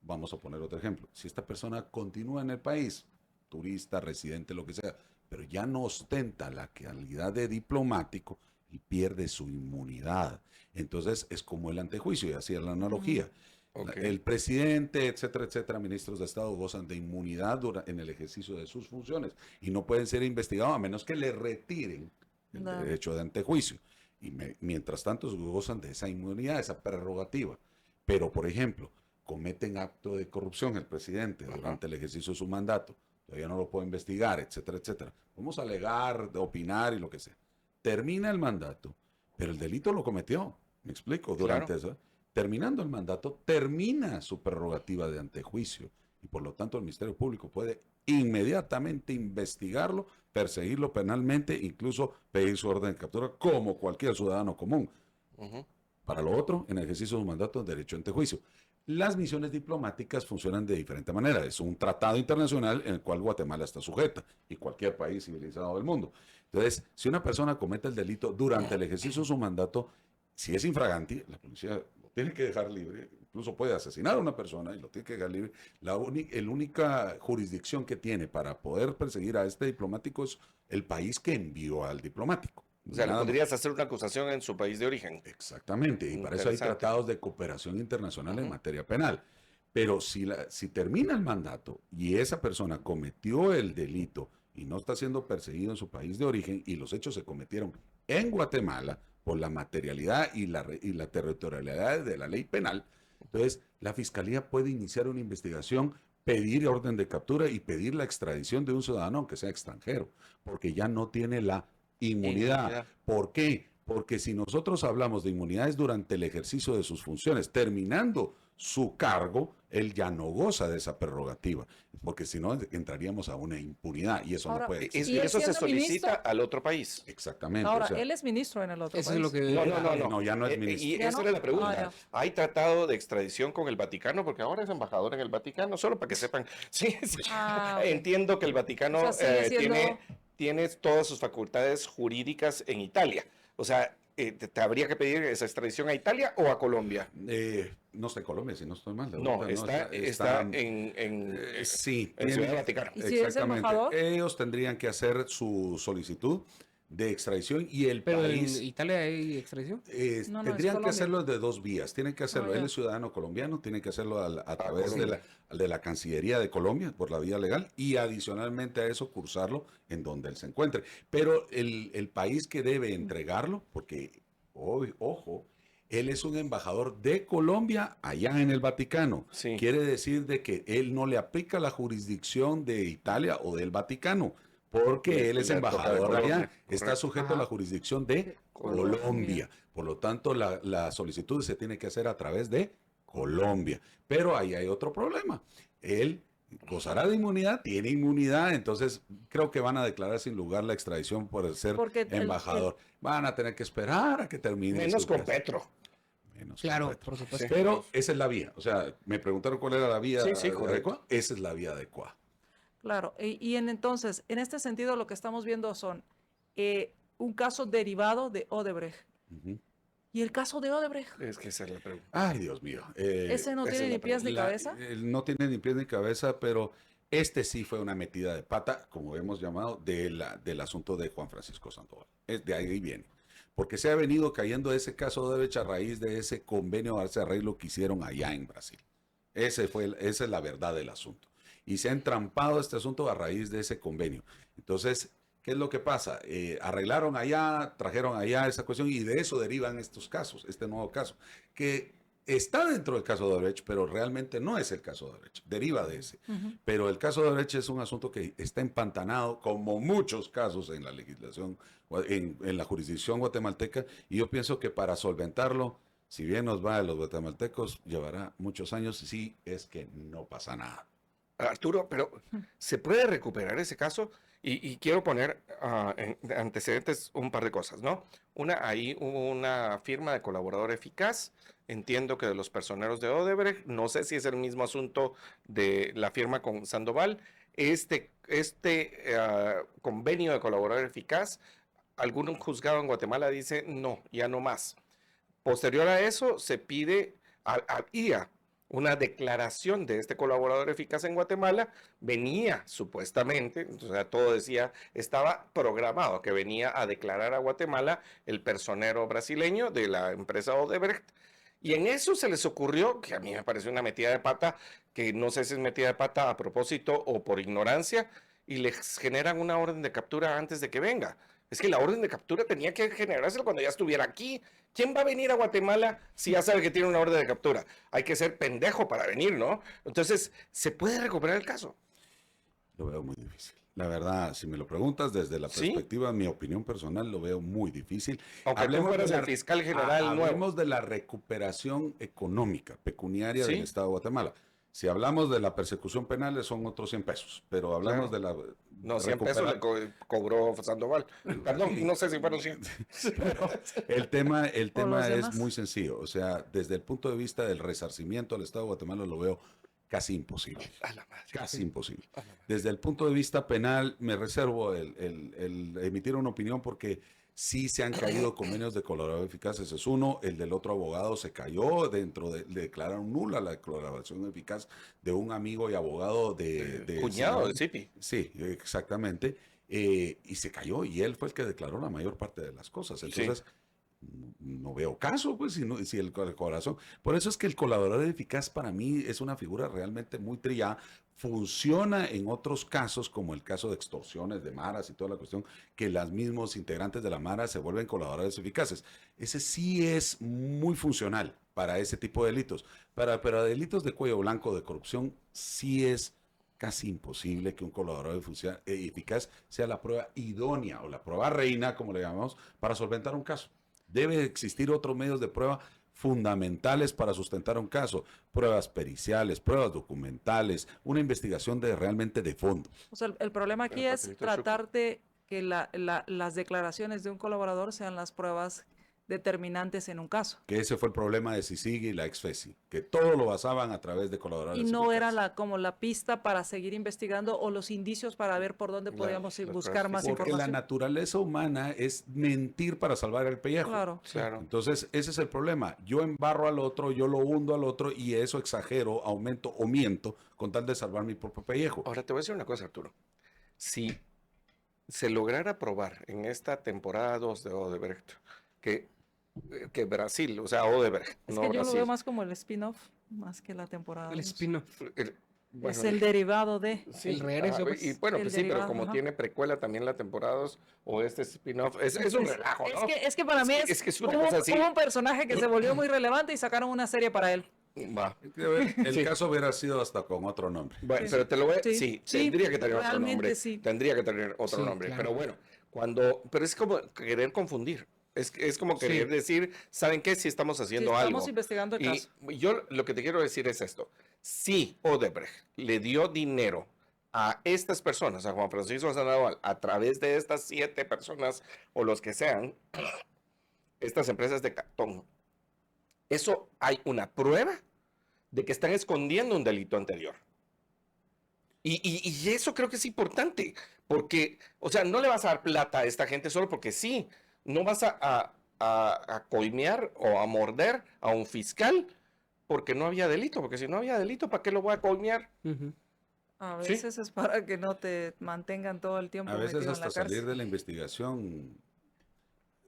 [SPEAKER 3] vamos a poner otro ejemplo. Si esta persona continúa en el país, turista, residente, lo que sea, pero ya no ostenta la calidad de diplomático y pierde su inmunidad. Entonces es como el antejuicio, y así es la analogía.
[SPEAKER 1] Ok.
[SPEAKER 3] El presidente, etcétera, ministros de Estado gozan de inmunidad en el ejercicio de sus funciones y no pueden ser investigados a menos que le retiren el
[SPEAKER 2] No.
[SPEAKER 3] derecho de antejuicio. Y mientras tanto gozan de esa inmunidad, esa prerrogativa. Pero, por ejemplo, cometen acto de corrupción el presidente
[SPEAKER 1] Ajá.
[SPEAKER 3] durante el ejercicio de su mandato, todavía no lo puedo investigar, etcétera. Vamos a alegar, opinar y lo que sea. Termina el mandato, pero el delito lo cometió. ¿Me explico? Durante
[SPEAKER 1] Claro.
[SPEAKER 3] eso. Terminando el mandato, termina su prerrogativa de antejuicio y por lo tanto el Ministerio Público puede inmediatamente investigarlo, perseguirlo penalmente, incluso pedir su orden de captura como cualquier ciudadano común.
[SPEAKER 1] Ujú.
[SPEAKER 3] Para lo otro, en ejercicio de un mandato, derecho a antejuicio. Las misiones diplomáticas funcionan de diferente manera. Es un tratado internacional en el cual Guatemala está sujeta y cualquier país civilizado del mundo. Entonces, si una persona comete el delito durante el ejercicio de su mandato, si es infraganti, la policía lo tiene que dejar libre, incluso puede asesinar a una persona y lo tiene que dejar libre. La única jurisdicción que tiene para poder perseguir a este diplomático es el país que envió al diplomático.
[SPEAKER 1] O sea, le
[SPEAKER 3] Nada más.
[SPEAKER 1] podrías hacer una acusación en su país de origen.
[SPEAKER 3] Exactamente, y para eso hay
[SPEAKER 1] Interesante.
[SPEAKER 3] tratados de cooperación internacional en
[SPEAKER 1] Ujú.
[SPEAKER 3] materia penal. Pero si termina el mandato y esa persona cometió el delito y no está siendo perseguido en su país de origen y los hechos se cometieron en Guatemala por la materialidad y la territorialidad de la ley penal, entonces la fiscalía puede iniciar una investigación, pedir orden de captura y pedir la extradición de un ciudadano aunque sea extranjero, porque ya no tiene la inmunidad.
[SPEAKER 1] Inmunidad.
[SPEAKER 3] ¿Por qué? porque si nosotros hablamos de inmunidades durante el ejercicio de sus funciones, terminando su cargo, él ya no goza de esa prerrogativa, porque si no entraríamos a una impunidad y eso
[SPEAKER 2] Ahora,
[SPEAKER 3] no puede
[SPEAKER 1] Es-
[SPEAKER 3] existir.
[SPEAKER 2] ¿Y él
[SPEAKER 1] eso se
[SPEAKER 2] siendo
[SPEAKER 1] solicita
[SPEAKER 2] ministro?
[SPEAKER 1] al otro país.
[SPEAKER 3] Exactamente.
[SPEAKER 2] Ahora,
[SPEAKER 3] o sea,
[SPEAKER 2] él es ministro en el otro
[SPEAKER 5] Eso
[SPEAKER 2] país.
[SPEAKER 5] es lo que...
[SPEAKER 3] No, ya no es ministro.
[SPEAKER 1] Y
[SPEAKER 2] ¿Ya
[SPEAKER 1] esa
[SPEAKER 2] no?
[SPEAKER 1] era la pregunta.
[SPEAKER 2] Ah, ya.
[SPEAKER 1] ¿Hay tratado de extradición con el Vaticano? Porque ahora es embajador en el Vaticano, solo para que sepan. Sí, sí.
[SPEAKER 2] Ah, ok.
[SPEAKER 1] Entiendo que el Vaticano
[SPEAKER 2] O sea, sigue siendo-
[SPEAKER 1] tiene todas sus facultades jurídicas en Italia. O sea, ¿te habría que pedir esa extradición a Italia o a Colombia?
[SPEAKER 3] No está en Colombia, si no estoy mal.
[SPEAKER 1] No,
[SPEAKER 3] ahorita
[SPEAKER 1] está en
[SPEAKER 3] sí,
[SPEAKER 1] en Ciudad
[SPEAKER 3] tiene-
[SPEAKER 1] Vaticano.
[SPEAKER 2] ¿Y si es
[SPEAKER 3] exactamente.
[SPEAKER 2] embajador?
[SPEAKER 3] Ellos tendrían que hacer su solicitud de extradición y el
[SPEAKER 5] Pero en
[SPEAKER 3] país
[SPEAKER 5] Italia hay extradición.
[SPEAKER 2] No, es
[SPEAKER 3] tendrían que
[SPEAKER 2] Colombia.
[SPEAKER 3] hacerlo de dos vías. Tienen que hacerlo,
[SPEAKER 2] Ah,
[SPEAKER 3] él
[SPEAKER 2] ya.
[SPEAKER 3] es ciudadano colombiano, tiene que hacerlo a través
[SPEAKER 1] Colombia.
[SPEAKER 3] de la Cancillería de Colombia por la vía legal y adicionalmente a eso cursarlo en donde él se encuentre. Pero el país que debe entregarlo, porque, ojo, él es un embajador de Colombia allá en el Vaticano.
[SPEAKER 1] Sí.
[SPEAKER 3] Quiere decir de que él no le aplica la jurisdicción de Italia o del Vaticano, porque él es
[SPEAKER 1] Le toca de
[SPEAKER 3] embajador
[SPEAKER 1] Colombia,
[SPEAKER 3] allá. Está
[SPEAKER 1] correcto.
[SPEAKER 3] sujeto a
[SPEAKER 2] Ajá.
[SPEAKER 3] la jurisdicción de
[SPEAKER 2] Colombia.
[SPEAKER 3] Colombia. Por lo tanto, la solicitud se tiene que hacer a través de Colombia. Pero ahí hay otro problema. Él gozará de inmunidad, tiene inmunidad, entonces creo que van a declarar sin lugar la extradición por ser
[SPEAKER 2] Porque
[SPEAKER 3] embajador. Van a tener que esperar a que termine.
[SPEAKER 1] Menos
[SPEAKER 3] su
[SPEAKER 1] con
[SPEAKER 3] caso.
[SPEAKER 1] Petro.
[SPEAKER 3] Menos
[SPEAKER 5] Claro,
[SPEAKER 3] con Petro.
[SPEAKER 5] por supuesto.
[SPEAKER 3] Pero esa es la vía. O sea, me preguntaron cuál era la vía
[SPEAKER 1] Sí, sí, correcto.
[SPEAKER 3] adecuada. Esa es la vía adecuada.
[SPEAKER 2] Claro, entonces, en este sentido, lo que estamos viendo son un caso derivado de Odebrecht.
[SPEAKER 3] Ujú.
[SPEAKER 2] ¿Y el caso de Odebrecht?
[SPEAKER 1] Es que esa es la pregunta.
[SPEAKER 3] Ay, Dios mío.
[SPEAKER 2] ¿Ese no
[SPEAKER 1] esa
[SPEAKER 2] tiene
[SPEAKER 1] es
[SPEAKER 2] ni
[SPEAKER 1] la
[SPEAKER 2] pies ni
[SPEAKER 3] La-
[SPEAKER 2] cabeza?
[SPEAKER 3] no tiene ni pies ni cabeza, pero este sí fue una metida de pata, como hemos llamado, del asunto de Juan Francisco Sandoval. De ahí viene. Porque se ha venido cayendo ese caso de Odebrecht a raíz de ese convenio de darse arreglo que hicieron allá en Brasil. Esa es la verdad del asunto. Y se ha entrampado este asunto a raíz de ese convenio. Entonces, ¿qué es lo que pasa? Arreglaron allá, trajeron allá esa cuestión y de eso derivan estos casos, este nuevo caso, que está dentro del caso de Odebrecht, pero realmente no es el caso de Odebrecht, deriva de ese.
[SPEAKER 2] Ujú.
[SPEAKER 3] Pero el caso de Odebrecht es un asunto que está empantanado, como muchos casos en la legislación, en la jurisdicción guatemalteca, y yo pienso que para solventarlo, si bien nos va a los guatemaltecos, llevará muchos años, si es que no pasa nada.
[SPEAKER 1] Arturo, pero ¿se puede recuperar ese caso? Y quiero poner en antecedentes un par de cosas, ¿no? Ahí hubo una firma de colaborador eficaz. Entiendo que de los personeros de Odebrecht, no sé si es el mismo asunto de la firma con Sandoval. Este convenio de colaborador eficaz, algún juzgado en Guatemala dice no, ya no más. Posterior a eso, se pide, había una declaración de este colaborador eficaz en Guatemala, venía supuestamente, o sea, todo decía, estaba programado que venía a declarar a Guatemala el personero brasileño de la empresa Odebrecht, y en eso se les ocurrió, que a mí me pareció una metida de pata, que no sé si es metida de pata a propósito o por ignorancia, y les generan una orden de captura antes de que venga. Es que la orden de captura tenía que generarse cuando ya estuviera aquí. ¿Quién va a venir a Guatemala si ya sabe que tiene una orden de captura? Hay que ser pendejo para venir, ¿no? Entonces, ¿se puede recuperar el caso?
[SPEAKER 3] Lo veo muy difícil. La verdad, si me lo preguntas desde la
[SPEAKER 1] ¿Sí?
[SPEAKER 3] perspectiva, mi opinión personal, lo veo muy difícil.
[SPEAKER 1] Aunque tú fueras el fiscal general nuevo.
[SPEAKER 3] Hablemos de la recuperación económica, pecuniaria
[SPEAKER 1] ¿Sí?
[SPEAKER 3] del Estado de Guatemala. Si hablamos de la persecución penal, son otros 100 pesos, pero hablamos
[SPEAKER 1] Claro.
[SPEAKER 3] de la...
[SPEAKER 1] No, 100 pesos le cobró Sandoval. Perdón, no sé si fueron 100.
[SPEAKER 3] El tema
[SPEAKER 2] los
[SPEAKER 3] es
[SPEAKER 2] demás.
[SPEAKER 3] muy sencillo. O sea, desde el punto de vista del resarcimiento al Estado de Guatemala lo veo casi imposible.
[SPEAKER 1] A la madre.
[SPEAKER 3] Casi imposible. Desde el punto de vista penal, me reservo el emitir una opinión porque sí se han caído convenios de colaboración eficaz. Ese es uno. El del otro abogado se cayó le declararon nula la colaboración eficaz de un amigo y abogado de
[SPEAKER 1] Cuñado de Cipi.
[SPEAKER 3] Sí, exactamente. Y se cayó y él fue el que declaró la mayor parte de las cosas. Entonces, no veo caso, pues, si el corazón. Por eso es que el colaborador eficaz para mí es una figura realmente muy trillada. Funciona en otros casos, como el caso de extorsiones de maras y toda la cuestión, que los mismos integrantes de la mara se vuelven colaboradores eficaces. Ese sí es muy funcional para ese tipo de delitos. Pero delitos de cuello blanco, de corrupción, sí es casi imposible que un colaborador eficaz sea la prueba idónea o la prueba reina, como le llamamos, para solventar un caso. Debe existir otros medios de prueba fundamentales para sustentar un caso, pruebas periciales, pruebas documentales, una investigación realmente de fondo.
[SPEAKER 2] O sea, el problema aquí
[SPEAKER 1] Pero,
[SPEAKER 2] es
[SPEAKER 1] Patrito Chuco.
[SPEAKER 2] tratar de que las declaraciones de un colaborador sean las pruebas determinantes en un caso.
[SPEAKER 3] Que ese fue el problema de CICIG y la ex-FESI, que todo lo basaban a través de colaboradores.
[SPEAKER 2] Y no era
[SPEAKER 3] eficaces.
[SPEAKER 2] como la pista para seguir investigando o los indicios para ver por dónde podíamos
[SPEAKER 1] las
[SPEAKER 2] buscar
[SPEAKER 1] pruebas
[SPEAKER 2] más
[SPEAKER 1] físicas.
[SPEAKER 3] Porque la
[SPEAKER 2] información.
[SPEAKER 3] naturaleza humana es mentir para salvar el pellejo.
[SPEAKER 2] Claro.
[SPEAKER 1] Claro.
[SPEAKER 3] Entonces, ese es el problema. Yo embarro al otro, yo lo hundo al otro y eso exagero, aumento o miento con tal de salvar mi propio pellejo.
[SPEAKER 1] Ahora te voy a decir una cosa, Arturo. Si se lograra probar en esta temporada 2 de Odebrecht que Brasil, o sea, Odebrecht,
[SPEAKER 2] Es
[SPEAKER 1] no
[SPEAKER 2] que yo lo
[SPEAKER 1] Brasil.
[SPEAKER 2] veo más como el spin-off, más que la temporada.
[SPEAKER 5] El
[SPEAKER 2] 2.
[SPEAKER 5] spin-off.
[SPEAKER 1] Bueno,
[SPEAKER 2] Es el derivado de.
[SPEAKER 1] sí,
[SPEAKER 5] el regreso, pues.
[SPEAKER 1] y bueno,
[SPEAKER 2] El
[SPEAKER 1] pues sí, pero
[SPEAKER 2] derivado,
[SPEAKER 1] como
[SPEAKER 2] ajá.
[SPEAKER 1] tiene precuela también la temporada 2 o este spin-off, es un relajo, ¿no?
[SPEAKER 2] Es que para mí
[SPEAKER 1] Es que es una
[SPEAKER 2] hubo,
[SPEAKER 1] cosa así.
[SPEAKER 2] hubo un personaje que se volvió muy relevante y sacaron una serie para él.
[SPEAKER 1] Va.
[SPEAKER 3] El
[SPEAKER 1] Sí.
[SPEAKER 3] caso hubiera sido hasta con otro nombre.
[SPEAKER 1] Bueno,
[SPEAKER 2] Sí.
[SPEAKER 1] pero te lo voy a...
[SPEAKER 2] Sí,
[SPEAKER 1] Sí,
[SPEAKER 2] sí,
[SPEAKER 1] tendría que tener otro
[SPEAKER 2] realmente
[SPEAKER 1] nombre.
[SPEAKER 2] sí.
[SPEAKER 1] Tendría que tener otro
[SPEAKER 5] Sí,
[SPEAKER 1] nombre.
[SPEAKER 5] claro.
[SPEAKER 1] Pero bueno, pero es como querer confundir. Es como
[SPEAKER 5] Sí.
[SPEAKER 1] querer decir, ¿saben qué? Si estamos
[SPEAKER 2] Sí,
[SPEAKER 1] haciendo
[SPEAKER 2] estamos
[SPEAKER 1] algo.
[SPEAKER 2] investigando el caso.
[SPEAKER 1] Y yo lo que te quiero decir es esto. Si Odebrecht le dio dinero a estas personas, a Juan Francisco Sandoval, a través de estas 7 personas o los que sean, estas empresas de cartón, eso hay una prueba de que están escondiendo un delito anterior. Y eso creo que es importante, porque, o sea, no le vas a dar plata a esta gente solo porque sí, no vas a coimear o a morder a un fiscal porque no había delito, porque si no había delito, ¿para qué lo voy a coimear?
[SPEAKER 5] Ujú.
[SPEAKER 2] A
[SPEAKER 1] Sí.
[SPEAKER 2] veces es para que no te mantengan todo el tiempo
[SPEAKER 3] A veces
[SPEAKER 2] metido en
[SPEAKER 3] hasta
[SPEAKER 2] la cárcel.
[SPEAKER 3] salir de la investigación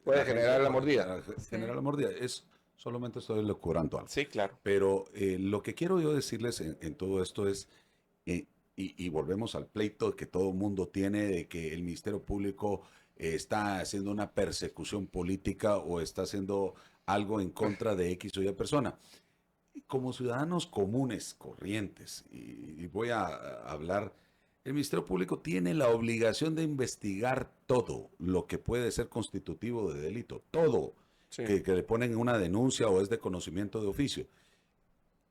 [SPEAKER 1] Puede
[SPEAKER 3] la gente
[SPEAKER 1] generar la
[SPEAKER 3] puede
[SPEAKER 1] mordida.
[SPEAKER 3] generar la mordida. Solamente estoy locurando algo.
[SPEAKER 1] Sí, claro.
[SPEAKER 3] Pero lo que quiero yo decirles en todo esto es, y volvemos al pleito que todo el mundo tiene de que el Ministerio Público está haciendo una persecución política o está haciendo algo en contra de X o Y persona. Como ciudadanos comunes, corrientes, y voy a hablar, el Ministerio Público tiene la obligación de investigar todo lo que puede ser constitutivo de delito, todo
[SPEAKER 1] Sí.
[SPEAKER 3] que le ponen una denuncia o es de conocimiento de oficio.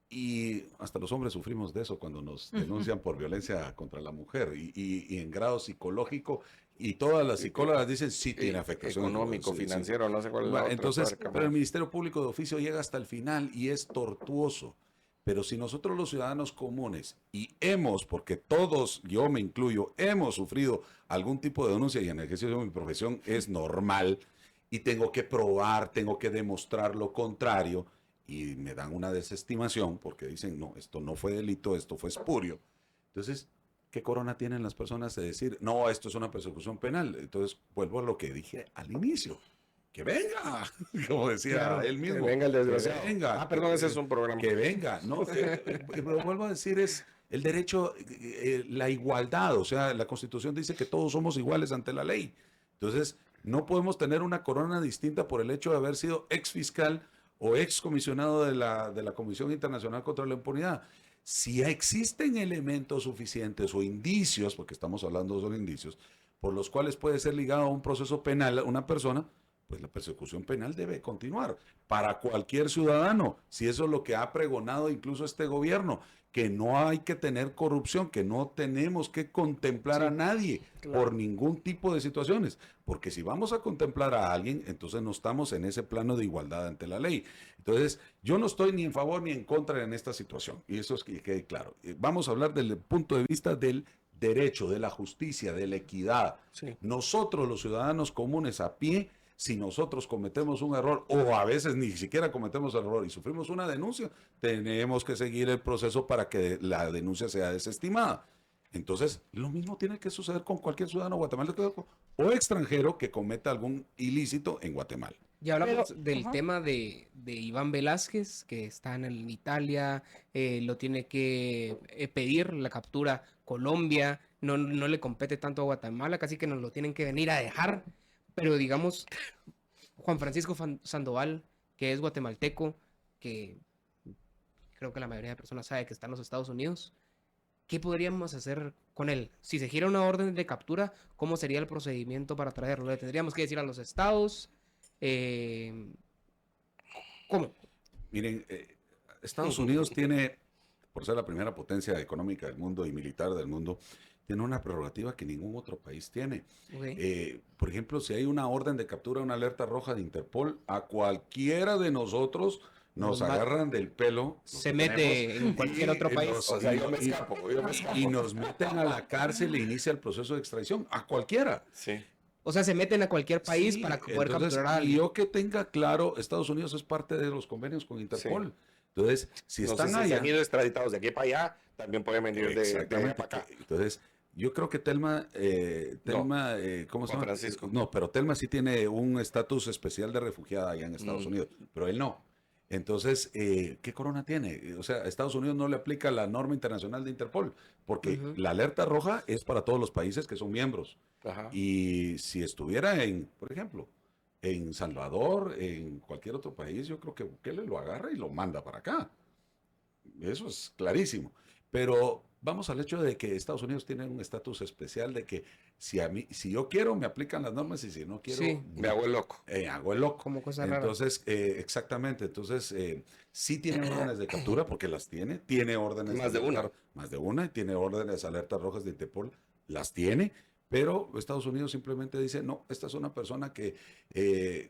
[SPEAKER 3] Y hasta los hombres sufrimos de eso cuando nos denuncian por violencia contra la mujer y en grado psicológico y todas las psicólogas dicen sí tiene afectación.
[SPEAKER 1] Económico,
[SPEAKER 3] Sí, sí.
[SPEAKER 1] financiero, no sé cuál es la otra.
[SPEAKER 3] Entonces,
[SPEAKER 1] tuerca,
[SPEAKER 3] pero el
[SPEAKER 1] más.
[SPEAKER 3] Ministerio Público de Oficio llega hasta el final y es tortuoso. Pero si nosotros los ciudadanos comunes y porque todos, yo me incluyo, hemos sufrido algún tipo de denuncia y en el ejercicio de mi profesión es normal y tengo que probar, tengo que demostrar lo contrario y me dan una desestimación porque dicen, no, esto no fue delito, esto fue espurio. Entonces, ¿qué corona tienen las personas de decir, no, esto es una persecución penal? Entonces, vuelvo a lo que dije al inicio. Que venga, como decía
[SPEAKER 5] Claro,
[SPEAKER 3] él mismo.
[SPEAKER 1] Que venga el desgraciado.
[SPEAKER 3] Que venga.
[SPEAKER 1] Ah, perdón, ese es un programa.
[SPEAKER 3] Que venga, ¿no? Pero vuelvo a decir, es el derecho, la igualdad, o sea, la Constitución dice que todos somos iguales ante la ley. Entonces, no podemos tener una corona distinta por el hecho de haber sido ex fiscal o ex comisionado de la Comisión Internacional contra la Impunidad. Si existen elementos suficientes o indicios, porque estamos hablando de indicios, por los cuales puede ser ligado a un proceso penal una persona, pues la persecución penal debe continuar para cualquier ciudadano, si eso es lo que ha pregonado incluso este gobierno, que no hay que tener corrupción, que no tenemos que contemplar a nadie por ningún tipo de situaciones, porque si vamos a contemplar a alguien, entonces no estamos en ese plano de igualdad ante la ley. Entonces, yo no estoy ni en favor ni en contra en esta situación, y eso es que quede claro. Vamos a hablar del punto de vista del derecho, de la justicia, de la equidad.
[SPEAKER 1] Sí.
[SPEAKER 3] Nosotros, los ciudadanos comunes a pie, si nosotros cometemos un error o a veces ni siquiera cometemos error y sufrimos una denuncia, tenemos que seguir el proceso para que la denuncia sea desestimada. Entonces, lo mismo tiene que suceder con cualquier ciudadano guatemalteco o extranjero que cometa algún ilícito en Guatemala.
[SPEAKER 5] Ya hablamos
[SPEAKER 2] Pero,
[SPEAKER 5] del
[SPEAKER 2] ajá.
[SPEAKER 5] tema de Iván Velázquez, que está en Italia, lo tiene que pedir la captura Colombia, no le compete tanto a Guatemala, casi que nos lo tienen que venir a dejar. Pero digamos, Juan Francisco Sandoval, que es guatemalteco, que creo que la mayoría de personas sabe que está en los Estados Unidos, ¿qué podríamos hacer con él? Si se gira una orden de captura, ¿cómo sería el procedimiento para traerlo? ¿Le tendríamos que decir a los estados? ¿Cómo?
[SPEAKER 3] Miren, Estados Unidos tiene, por ser la primera potencia económica del mundo y militar del mundo, tiene una prerrogativa que ningún otro país tiene.
[SPEAKER 5] Ok.
[SPEAKER 3] Por ejemplo, si hay una orden de captura, una alerta roja de Interpol, a cualquiera de nosotros nos
[SPEAKER 5] Nos ma-
[SPEAKER 3] agarran del pelo. los
[SPEAKER 5] Se
[SPEAKER 3] que
[SPEAKER 5] mete
[SPEAKER 3] tenemos,
[SPEAKER 5] en cualquier
[SPEAKER 3] y
[SPEAKER 5] otro país.
[SPEAKER 3] nos-
[SPEAKER 1] O sea, yo me
[SPEAKER 3] y-
[SPEAKER 1] escapo, yo me escapo.
[SPEAKER 3] y nos meten a la cárcel e inicia el proceso de extradición, a cualquiera.
[SPEAKER 1] Sí.
[SPEAKER 5] O sea, se meten a cualquier país
[SPEAKER 3] Sí,
[SPEAKER 5] para poder
[SPEAKER 3] entonces,
[SPEAKER 5] capturar a
[SPEAKER 3] y
[SPEAKER 5] alguien.
[SPEAKER 3] yo que tenga claro, Estados Unidos es parte de los convenios con Interpol. Entonces, si
[SPEAKER 1] No sé
[SPEAKER 3] están
[SPEAKER 1] si se
[SPEAKER 3] allá,
[SPEAKER 1] han ido extraditados de aquí para allá, también pueden venir de allá
[SPEAKER 3] exactamente.
[SPEAKER 1] para acá.
[SPEAKER 3] Entonces, yo creo que Telma, ¿cómo se
[SPEAKER 1] Juan
[SPEAKER 3] llama?
[SPEAKER 1] Francisco.
[SPEAKER 3] No, pero Telma sí tiene un estatus especial de refugiada allá en Estados
[SPEAKER 1] Mm.
[SPEAKER 3] Unidos, pero él no. Entonces, ¿qué corona tiene? O sea, a Estados Unidos no le aplica la norma internacional de Interpol, porque
[SPEAKER 5] Ujú.
[SPEAKER 3] la alerta roja es para todos los países que son miembros.
[SPEAKER 1] Ajá.
[SPEAKER 3] Y si estuviera por ejemplo, en Salvador, en cualquier otro país, yo creo que Bukele lo agarra y lo manda para acá. Eso es clarísimo. Pero vamos al hecho de que Estados Unidos tiene un estatus especial de que si yo quiero, me aplican las normas y si no quiero,
[SPEAKER 5] Sí.
[SPEAKER 1] Me hago el loco.
[SPEAKER 3] hago el loco.
[SPEAKER 5] Como cosa rara.
[SPEAKER 3] Entonces, exactamente. Entonces, sí tiene órdenes de captura porque las tiene órdenes
[SPEAKER 1] Más de una.
[SPEAKER 3] alerta- más de una, y tiene órdenes alertas rojas de Interpol, las tiene. Pero Estados Unidos simplemente dice, no, esta es una persona que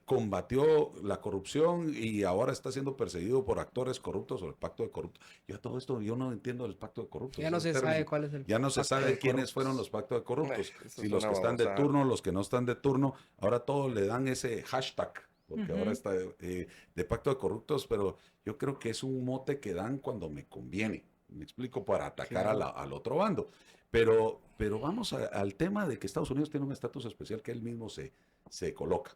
[SPEAKER 3] combatió la corrupción y ahora está siendo perseguido por actores corruptos o el pacto de corruptos. Yo todo esto, yo no entiendo el pacto de corruptos.
[SPEAKER 5] Ya no
[SPEAKER 3] ese
[SPEAKER 5] se sabe
[SPEAKER 3] término.
[SPEAKER 5] cuál es el
[SPEAKER 3] Ya no se
[SPEAKER 5] pacto
[SPEAKER 3] sabe
[SPEAKER 5] de
[SPEAKER 3] quiénes
[SPEAKER 5] corruptos.
[SPEAKER 3] fueron los pactos de corruptos.
[SPEAKER 1] Eso
[SPEAKER 3] Si
[SPEAKER 1] es
[SPEAKER 3] los
[SPEAKER 1] una
[SPEAKER 3] que están de
[SPEAKER 1] babosada.
[SPEAKER 3] turno, los que no están de turno. Ahora todos le dan ese hashtag, porque ahora
[SPEAKER 2] Ujú.
[SPEAKER 3] está de pacto de corruptos, pero yo creo que es un mote que dan cuando me conviene. Me explico, para atacar
[SPEAKER 5] Claro.
[SPEAKER 3] al otro bando. Pero vamos al tema de que Estados Unidos tiene un estatus especial que él mismo se coloca.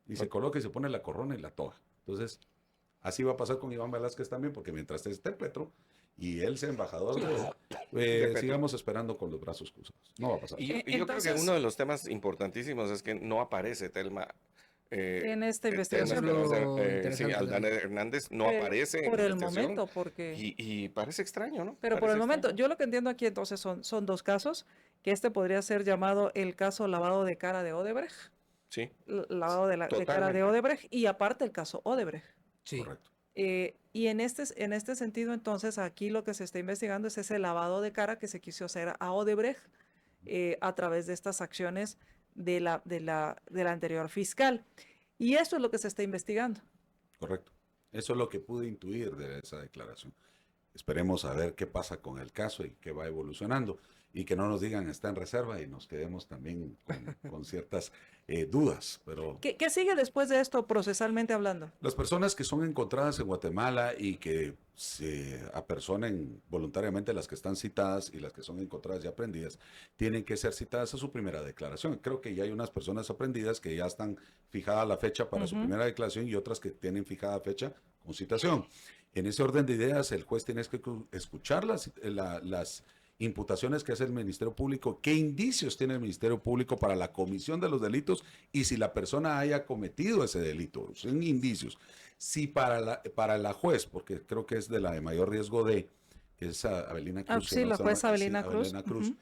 [SPEAKER 3] Y se coloca y se pone la corona y la toga. Entonces, así va a pasar con Iván Velázquez también, porque mientras esté Petro y él sea embajador,
[SPEAKER 1] Petro.
[SPEAKER 3] sigamos esperando con los brazos cruzados. No va a pasar.
[SPEAKER 1] Y yo creo que
[SPEAKER 2] Entonces-
[SPEAKER 1] uno de los temas importantísimos es que no aparece Telma.
[SPEAKER 2] En esta
[SPEAKER 1] Telma
[SPEAKER 2] investigación.
[SPEAKER 1] Esperanza,
[SPEAKER 5] Lo
[SPEAKER 1] sí,
[SPEAKER 5] interesante
[SPEAKER 1] Aldana
[SPEAKER 5] también.
[SPEAKER 1] Hernández no
[SPEAKER 2] Eh,
[SPEAKER 1] aparece en
[SPEAKER 2] por
[SPEAKER 1] la
[SPEAKER 2] el
[SPEAKER 1] investigación.
[SPEAKER 2] momento, porque...
[SPEAKER 1] Y parece extraño, ¿no?
[SPEAKER 2] Pero por el
[SPEAKER 1] Parece
[SPEAKER 2] momento,
[SPEAKER 1] extraño.
[SPEAKER 2] yo lo que entiendo aquí entonces son dos casos, que este podría ser llamado el caso lavado de cara de Odebrecht,
[SPEAKER 1] Sí,
[SPEAKER 2] lavado de cara de
[SPEAKER 1] Totalmente.
[SPEAKER 2] Odebrecht, y aparte el caso Odebrecht.
[SPEAKER 5] Sí.
[SPEAKER 3] Correcto.
[SPEAKER 2] Y en este sentido, entonces, aquí lo que se está investigando es ese lavado de cara que se quiso hacer a Odebrecht a través de estas acciones de la anterior fiscal. Y eso es lo que se está investigando.
[SPEAKER 3] Correcto. Eso es lo que pude intuir de esa declaración. Esperemos a ver qué pasa con el caso y qué va evolucionando. Y que no nos digan está en reserva y nos quedemos también con ciertas dudas. Pero
[SPEAKER 2] ¿Qué sigue después de esto procesalmente hablando?
[SPEAKER 3] las personas que son encontradas en Guatemala y que se apersonen voluntariamente, las que están citadas y las que son encontradas y aprendidas, tienen que ser citadas a su primera declaración. Creo que ya hay unas personas aprendidas que ya están fijada la fecha para su
[SPEAKER 2] Ujú.
[SPEAKER 3] primera declaración y otras que tienen fijada fecha con citación. En ese orden de ideas, el juez tiene que escuchar las imputaciones que hace el Ministerio Público, qué indicios tiene el Ministerio Público para la comisión de los delitos y si la persona haya cometido ese delito, son indicios. Si para la juez, porque creo que es de la de mayor riesgo que es Avelina Cruz.
[SPEAKER 2] Sí, la jueza Avelina Cruz. Ujú.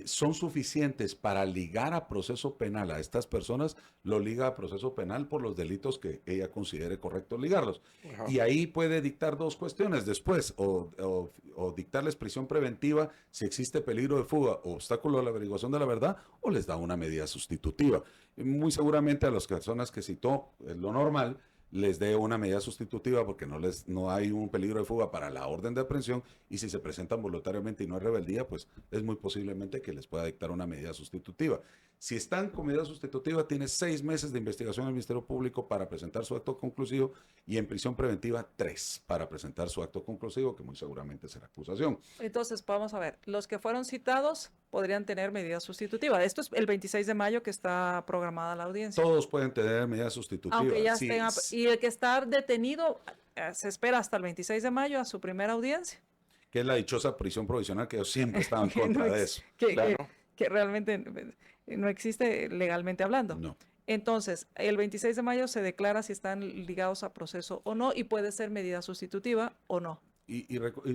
[SPEAKER 3] Son suficientes para ligar a proceso penal a estas personas, lo liga a proceso penal por los delitos que ella considere correcto ligarlos.
[SPEAKER 1] Ajá.
[SPEAKER 3] Y ahí puede dictar dos cuestiones después, o dictarles prisión preventiva si existe peligro de fuga o obstáculo a la averiguación de la verdad, o les da una medida sustitutiva. Muy seguramente a las personas que citó, es lo normal, les dé una medida sustitutiva porque no hay un peligro de fuga para la orden de aprehensión y si se presentan voluntariamente y no hay rebeldía, pues es muy posiblemente que les pueda dictar una medida sustitutiva. Si están con medida sustitutiva, tiene 6 meses de investigación al Ministerio Público para presentar su acto conclusivo y en prisión preventiva 3 para presentar su acto conclusivo, que muy seguramente será acusación.
[SPEAKER 2] Entonces, vamos a ver, los que fueron citados podrían tener medida sustitutiva. Esto es el 26 de mayo que está programada la audiencia.
[SPEAKER 3] Todos pueden tener medida sustitutiva.
[SPEAKER 2] Aunque ya
[SPEAKER 3] Sí,
[SPEAKER 2] estén, y el que está detenido se espera hasta el 26 de mayo a su primera audiencia.
[SPEAKER 3] que es la dichosa prisión provisional, que yo siempre estaba en
[SPEAKER 2] Que
[SPEAKER 3] contra
[SPEAKER 2] no
[SPEAKER 3] de
[SPEAKER 2] ex-
[SPEAKER 3] eso.
[SPEAKER 2] que-
[SPEAKER 1] Claro.
[SPEAKER 2] que realmente no existe legalmente hablando.
[SPEAKER 3] No.
[SPEAKER 2] Entonces, el 26 de mayo se declara si están ligados a proceso o no y puede ser medida sustitutiva o no.
[SPEAKER 3] Y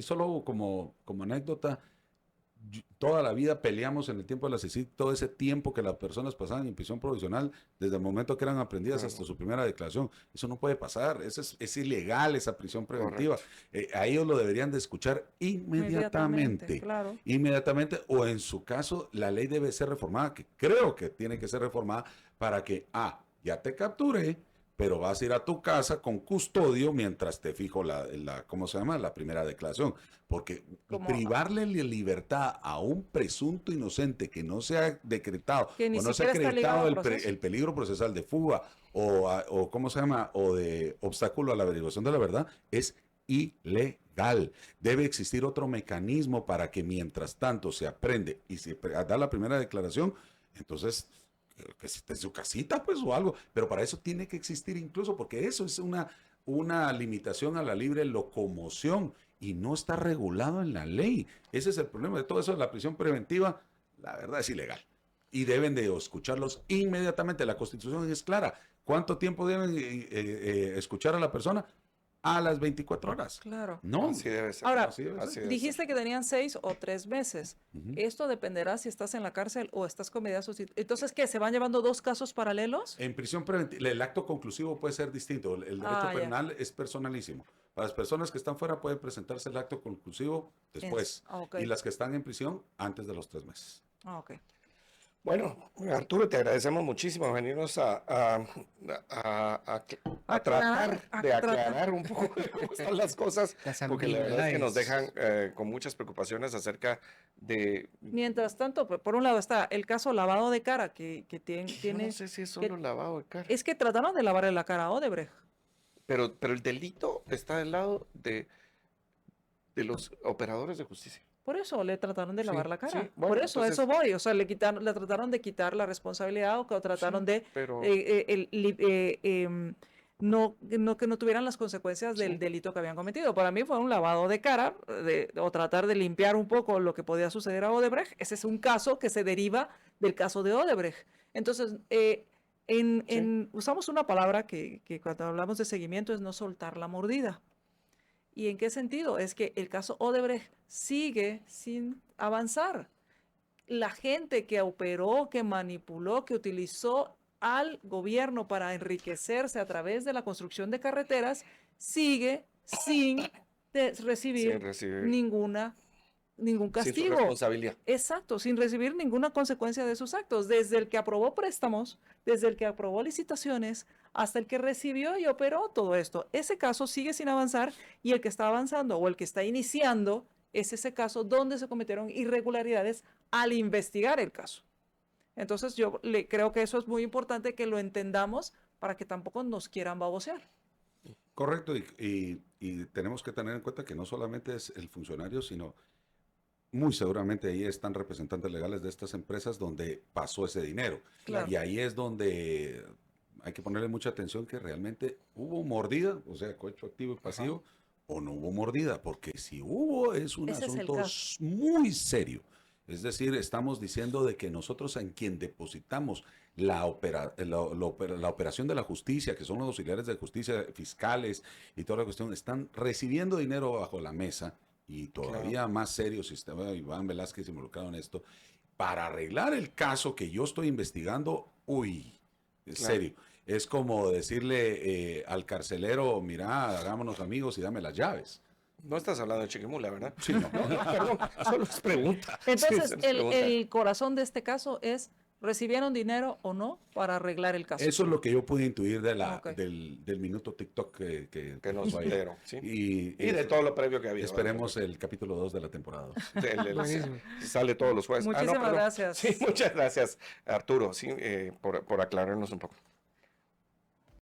[SPEAKER 3] solo como anécdota, toda la vida peleamos en el tiempo de la CICIG, todo ese tiempo que las personas pasaban en prisión provisional, desde el momento que eran aprendidas hasta su primera declaración. Eso no puede pasar, es ilegal esa prisión preventiva. A ellos lo deberían de escuchar inmediatamente.
[SPEAKER 2] Claro.
[SPEAKER 3] Inmediatamente, o en su caso, la ley debe ser reformada, que creo que tiene que ser reformada para que, ya te capturé, pero vas a ir a tu casa con custodio mientras te fijo ¿cómo se llama? La primera declaración. Porque privarle la libertad a un presunto inocente que no se ha decretado
[SPEAKER 2] que ni
[SPEAKER 3] o no se ha
[SPEAKER 2] siquiera está ligado
[SPEAKER 3] acreditado
[SPEAKER 2] al
[SPEAKER 3] el peligro procesal de fuga o ¿cómo se llama? O de obstáculo a la averiguación de la verdad, es ilegal. Debe existir otro mecanismo para que mientras tanto se aprende y se da la primera declaración, entonces que esté en su casita, pues, o algo. Pero para eso tiene que existir incluso, porque eso es una limitación a la libre locomoción y no está regulado en la ley. Ese es el problema de todo eso. La prisión preventiva, la verdad, es ilegal. Y deben de escucharlos inmediatamente. La Constitución es clara. ¿Cuánto tiempo deben escuchar a la persona? A las 24 horas.
[SPEAKER 2] Claro.
[SPEAKER 3] No.
[SPEAKER 1] Así debe ser.
[SPEAKER 2] Ahora,
[SPEAKER 3] Así debe ser.
[SPEAKER 1] Así debe
[SPEAKER 2] dijiste
[SPEAKER 1] ser.
[SPEAKER 2] que tenían 6 o 3 meses.
[SPEAKER 3] Ujú.
[SPEAKER 2] Esto dependerá si estás en la cárcel o estás con medidas sustitutivas. Entonces, ¿qué? ¿Se van llevando 2 casos paralelos?
[SPEAKER 3] En prisión preventiva, el acto conclusivo puede ser distinto. El derecho
[SPEAKER 2] Ya.
[SPEAKER 3] penal es personalísimo. Para las personas que están fuera puede presentarse el acto conclusivo después.
[SPEAKER 2] Ok.
[SPEAKER 3] Y las que están en prisión antes de los 3 meses.
[SPEAKER 2] Ok.
[SPEAKER 1] Bueno, Arturo, te agradecemos muchísimo venirnos a tratar de aclarar un poco de cómo están las cosas,
[SPEAKER 5] Las
[SPEAKER 1] porque la verdad es que nos
[SPEAKER 5] ambigüedades.
[SPEAKER 1] dejan con muchas preocupaciones acerca de...
[SPEAKER 2] Mientras tanto, por un lado está el caso lavado de cara que
[SPEAKER 1] Yo
[SPEAKER 2] tiene...
[SPEAKER 1] no sé si es
[SPEAKER 2] que-
[SPEAKER 1] solo lavado de cara,
[SPEAKER 2] Es que trataron de lavarle la cara a Odebrecht.
[SPEAKER 1] pero el delito está del lado de los operadores de justicia.
[SPEAKER 2] Por eso le trataron de
[SPEAKER 1] Sí,
[SPEAKER 2] lavar la cara.
[SPEAKER 1] sí, bueno,
[SPEAKER 2] Por eso, a
[SPEAKER 1] entonces-
[SPEAKER 2] eso voy. O sea, le trataron de quitar la responsabilidad o que trataron de
[SPEAKER 1] Pero
[SPEAKER 2] que no tuvieran las consecuencias del
[SPEAKER 1] Sí.
[SPEAKER 2] delito que habían cometido. Para mí fue un lavado de cara o tratar de limpiar un poco lo que podía suceder a Odebrecht. Ese es un caso que se deriva del caso de Odebrecht. Entonces, usamos una palabra que cuando hablamos de seguimiento es no soltar la mordida. ¿Y en qué sentido? Es que el caso Odebrecht sigue sin avanzar. La gente que operó, que manipuló, que utilizó al gobierno para enriquecerse a través de la construcción de carreteras, sigue sin recibir
[SPEAKER 1] sin recibir,
[SPEAKER 2] ningún
[SPEAKER 1] sin su
[SPEAKER 2] castigo.
[SPEAKER 1] responsabilidad.
[SPEAKER 2] Exacto, sin recibir ninguna consecuencia de sus actos, desde el que aprobó préstamos, desde el que aprobó licitaciones, hasta el que recibió y operó todo esto. Ese caso sigue sin avanzar y el que está avanzando o el que está iniciando es ese caso donde se cometieron irregularidades al investigar el caso. Entonces yo creo que eso es muy importante que lo entendamos para que tampoco nos quieran babosear.
[SPEAKER 3] Correcto, y tenemos que tener en cuenta que no solamente es el funcionario, sino muy seguramente ahí están representantes legales de estas empresas donde pasó ese dinero.
[SPEAKER 2] Claro.
[SPEAKER 3] Y ahí es donde hay que ponerle mucha atención que realmente hubo mordida, o sea, cohecho activo y pasivo, o no hubo mordida, porque si hubo es un
[SPEAKER 2] Ese es el
[SPEAKER 3] asunto
[SPEAKER 2] caso.
[SPEAKER 3] muy serio. Es decir, estamos diciendo de que nosotros en quien depositamos la operación de la justicia, que son los auxiliares de justicia, fiscales y toda la cuestión, están recibiendo dinero bajo la mesa y todavía más serio si estaba Iván Velázquez involucrado en esto, para arreglar el caso que yo estoy investigando, es
[SPEAKER 1] Claro.
[SPEAKER 3] serio. Es como decirle al carcelero, mira, hagámonos amigos y dame las llaves.
[SPEAKER 1] No estás hablando de Chiquimula, ¿verdad?
[SPEAKER 3] Sí, no.
[SPEAKER 1] No, perdón, solo es pregunta.
[SPEAKER 2] Entonces,
[SPEAKER 1] Sí, es pregunta.
[SPEAKER 2] el corazón de este caso es, ¿recibieron dinero o no para arreglar el caso?
[SPEAKER 3] Eso es lo que yo pude intuir de
[SPEAKER 2] Ok.
[SPEAKER 3] del minuto TikTok que
[SPEAKER 1] Que nos
[SPEAKER 3] pasó ahí.
[SPEAKER 1] dieron, ¿sí?
[SPEAKER 3] Y
[SPEAKER 1] de todo lo previo que había.
[SPEAKER 3] esperemos el capítulo 2 de la temporada 2.
[SPEAKER 5] Buenísimo.
[SPEAKER 1] Sale todos los jueves.
[SPEAKER 2] Muchísimas
[SPEAKER 1] perdón.
[SPEAKER 2] gracias.
[SPEAKER 1] Sí, muchas gracias, Arturo, sí, por aclararnos un poco.